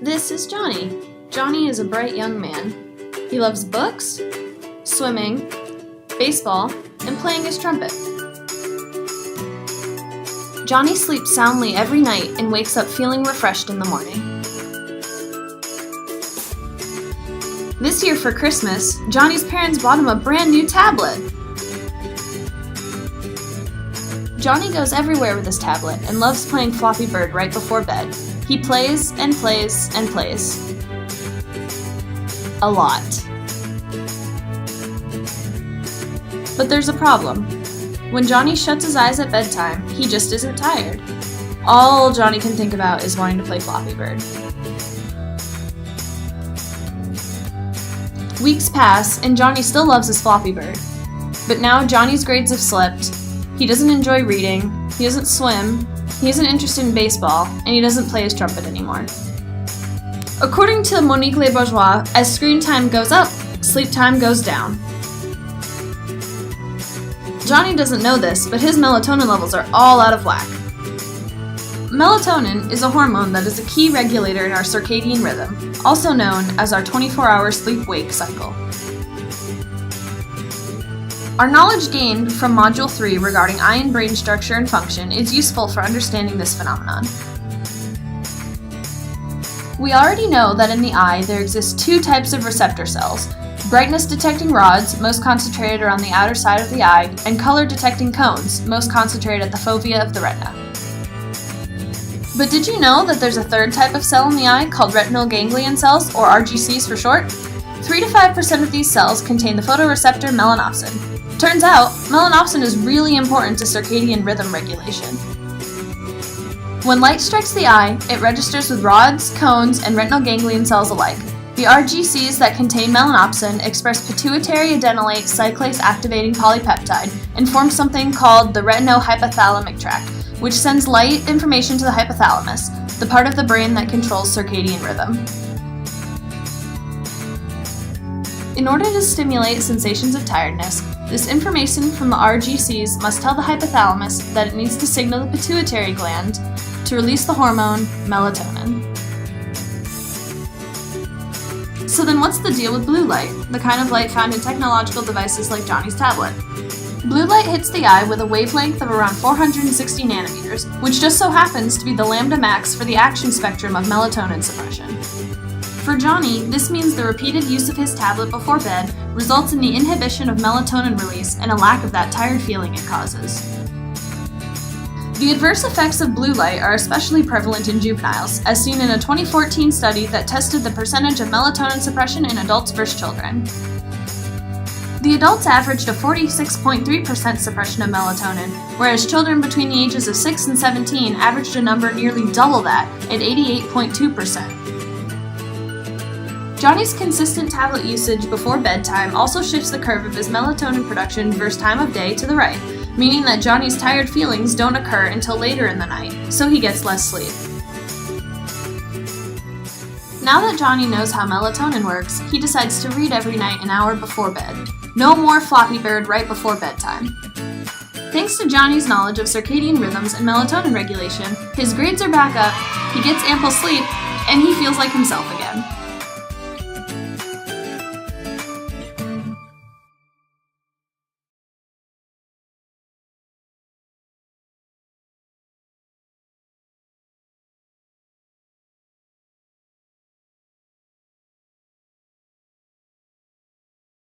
This is Johnny. Johnny is a bright young man. He loves books, swimming, baseball, and playing his trumpet. Johnny sleeps soundly every night and wakes up feeling refreshed in the morning. This year for Christmas, Johnny's parents bought him a brand new tablet. Johnny goes everywhere with his tablet and loves playing Flappy Bird right before bed. He plays and plays and plays. A lot. But there's a problem. When Johnny shuts his eyes at bedtime, he just isn't tired. All Johnny can think about is wanting to play Flappy Bird. Weeks pass, and Johnny still loves his Flappy Bird. But now Johnny's grades have slipped. He doesn't enjoy reading, he doesn't swim, he isn't interested in baseball, and he doesn't play his trumpet anymore. According to Monique Bourgeois, as screen time goes up, sleep time goes down. Johnny doesn't know this, but his melatonin levels are all out of whack. Melatonin is a hormone that is a key regulator in our circadian rhythm, also known as our 24-hour sleep-wake cycle. Our knowledge gained from Module 3 regarding eye and brain structure and function is useful for understanding this phenomenon. We already know that in the eye there exist two types of receptor cells: brightness-detecting rods, most concentrated around the outer side of the eye, and color-detecting cones, most concentrated at the fovea of the retina. But did you know that there's a third type of cell in the eye called retinal ganglion cells, or RGCs for short? 3 to 5% of these cells contain the photoreceptor melanopsin. Turns out, melanopsin is really important to circadian rhythm regulation. When light strikes the eye, it registers with rods, cones, and retinal ganglion cells alike. The RGCs that contain melanopsin express pituitary adenylate cyclase activating polypeptide and form something called the retinohypothalamic tract, which sends light information to the hypothalamus, the part of the brain that controls circadian rhythm. In order to stimulate sensations of tiredness, this information from the RGCs must tell the hypothalamus that it needs to signal the pituitary gland to release the hormone melatonin. So then what's the deal with blue light, the kind of light found in technological devices like Johnny's tablet? Blue light hits the eye with a wavelength of around 460 nanometers, which just so happens to be the lambda max for the action spectrum of melatonin suppression. For Johnny, this means the repeated use of his tablet before bed results in the inhibition of melatonin release and a lack of that tired feeling it causes. The adverse effects of blue light are especially prevalent in juveniles, as seen in a 2014 study that tested the percentage of melatonin suppression in adults versus children. The adults averaged a 46.3% suppression of melatonin, whereas children between the ages of 6 and 17 averaged a number nearly double that, at 88.2%. Johnny's consistent tablet usage before bedtime also shifts the curve of his melatonin production versus time of day to the right, meaning that Johnny's tired feelings don't occur until later in the night, so he gets less sleep. Now that Johnny knows how melatonin works, he decides to read every night an hour before bed. No more Flappy Bird right before bedtime. Thanks to Johnny's knowledge of circadian rhythms and melatonin regulation, his grades are back up, he gets ample sleep, and he feels like himself again.